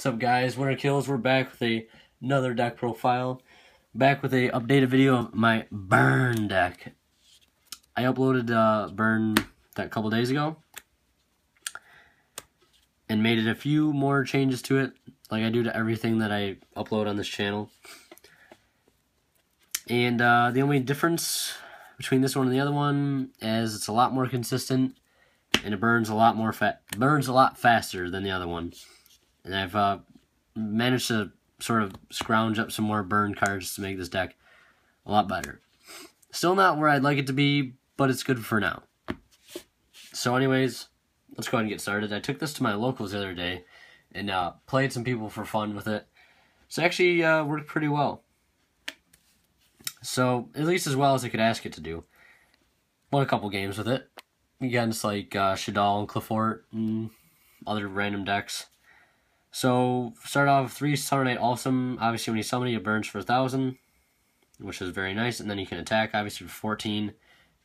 What's up, guys? Winter Kills. We're back with another deck profile. Back with a updated video of my burn deck. I uploaded burn that a couple days ago and made it a few more changes to it, like I do to everything that I upload on this channel. And the only difference between this one and the other one is it's a lot more consistent and it burns a lot faster than the other one. And I've managed to sort of scrounge up some more burn cards to make this deck a lot better. Still not where I'd like it to be, but it's good for now. So anyways, let's go ahead and get started. I took this to my locals the other day and played some people for fun with it. So it actually worked pretty well. So, at least as well as I could ask it to do. Won a couple games with it against like Shaddoll and Clefort and other random decks. So, start off 3 Summer Night Awesome. Obviously, when you summon it, it burns for 1,000, which is very nice. And then you can attack, obviously, for 14.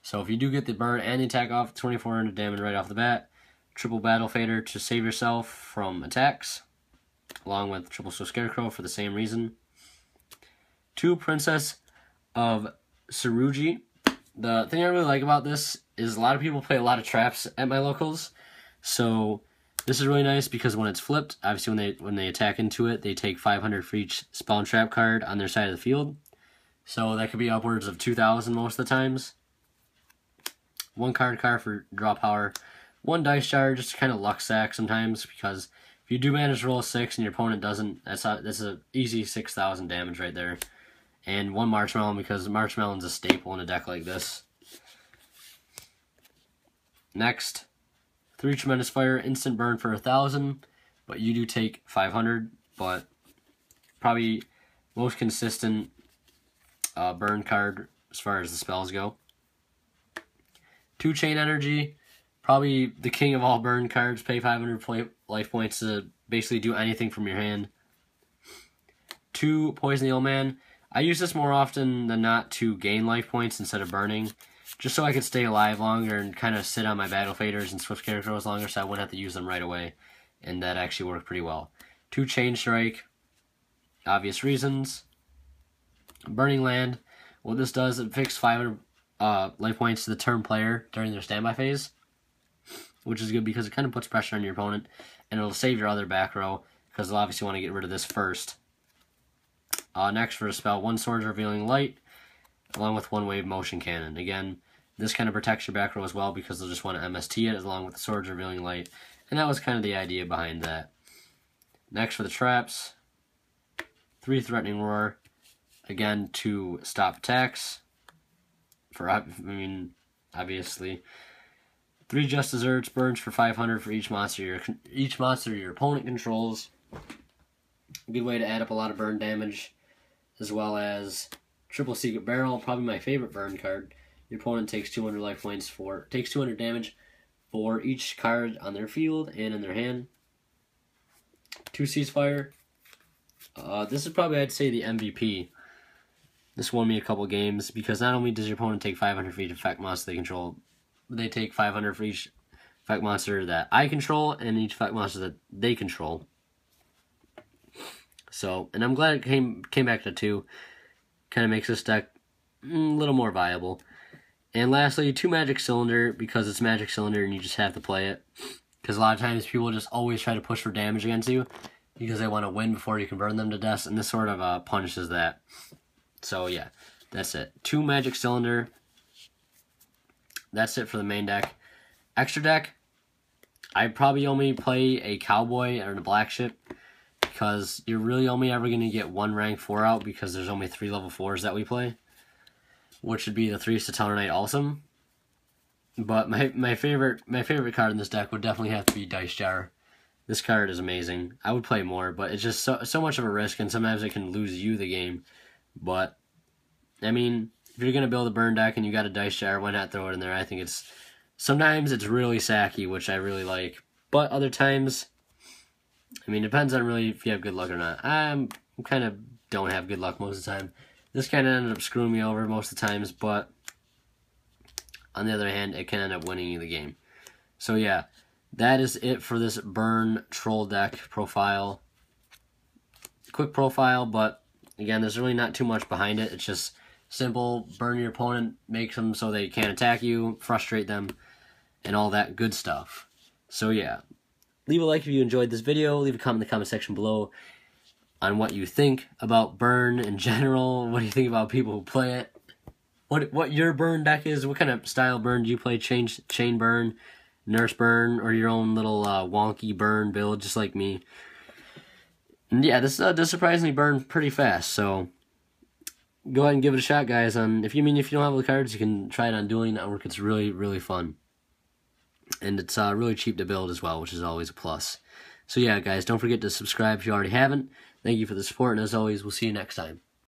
So, if you do get the burn and the attack off, 2,400 damage right off the bat. Triple Battle Fader to save yourself from attacks, along with Triple Swift Scarecrow for the same reason. 2 Princess of Tsurugi. The thing I really like about this is a lot of people play a lot of traps at my locals. So, this is really nice because when it's flipped, obviously when they attack into it, they take 500 for each spell and trap card on their side of the field. So that could be upwards of 2,000 most of the times. 1 card for draw power. 1 dice jar just to kind of luck sack sometimes, because if you do manage to roll a 6 and your opponent doesn't, that's an easy 6,000 damage right there. And 1 Marshmallow, because Marshmallow's a staple in a deck like this. Next, 3 Tremendous Fire, instant burn for 1,000, but you do take 500, but probably most consistent burn card as far as the spells go. 2 Chain Energy, probably the king of all burn cards, pay 500 life points to basically do anything from your hand. 2 Poison the Old Man. I use this more often than not to gain life points instead of burning, just so I could stay alive longer and kind of sit on my Battle Faders and Swift Scarecrows longer so I wouldn't have to use them right away, and that actually worked pretty well. 2 Chain Strike, obvious reasons. Burning Land, what this does, it fixes 500 life points to the turn player during their standby phase, which is good because it kind of puts pressure on your opponent, and it'll save your other back row, because they'll obviously want to get rid of this first. Next for a spell, 1 Swords Revealing Light, along with 1 Wave Motion Cannon. Again, this kind of protects your back row as well, because they'll just want to MST it along with the Swords Revealing Light, and that was kind of the idea behind that. Next for the traps, 3 Threatening Roar, again to stop attacks, obviously. 3 Just Desserts, burns for 500 for each monster your opponent controls. A good way to add up a lot of burn damage, as well as Triple Secret Barrel, probably my favorite burn card. Your opponent takes 200 life points takes 200 damage for each card on their field and in their hand. 2 Ceasefire. This is probably, I'd say, the MVP. This won me a couple games because not only does your opponent take 500 for each effect monster they control, they take 500 for each effect monster that I control and each effect monster that they control. So, and I'm glad it came back to 2. Kind of makes this deck a little more viable. And lastly, 2 Magic Cylinder, because it's Magic Cylinder and you just have to play it. Because a lot of times people just always try to push for damage against you because they want to win before you can burn them to death, and this sort of punishes that. So yeah, that's it. 2 Magic Cylinder. That's it for the main deck. Extra deck, I probably only play a Cowboy or a Black Ship, because you're really only ever going to get 1 rank 4 out, because there's only 3 level 4s that we play, which would be the 3 Satana Knight Awesome. But my favorite card in this deck would definitely have to be Dice Jar. This card is amazing. I would play more, but it's just so much of a risk, and sometimes it can lose you the game. But, I mean, if you're going to build a burn deck and you got a Dice Jar, why not throw it in there? I think sometimes it's really sacky, which I really like. But other times, I mean, it depends on really if you have good luck or not. I kind of don't have good luck most of the time. This kind of ended up screwing me over most of the times, but on the other hand, it can end up winning you the game. So yeah, that is it for this burn troll deck profile. quick profile, but again, there's really not too much behind it. It's just simple, burn your opponent, make them so they can't attack you, frustrate them, and all that good stuff. So yeah, leave a like if you enjoyed this video, leave a comment in the comment section below on what you think about burn in general, what do you think about people who play it, what your burn deck is, what kind of style burn do you play, chain burn, nurse burn, or your own little wonky burn build, just like me. And yeah, this does surprisingly burn pretty fast, so go ahead and give it a shot, guys. If you don't have all the cards, you can try it on Dueling Network. It's really, really fun. And it's really cheap to build as well, which is always a plus. So yeah, guys, don't forget to subscribe if you already haven't. Thank you for the support, and as always, we'll see you next time.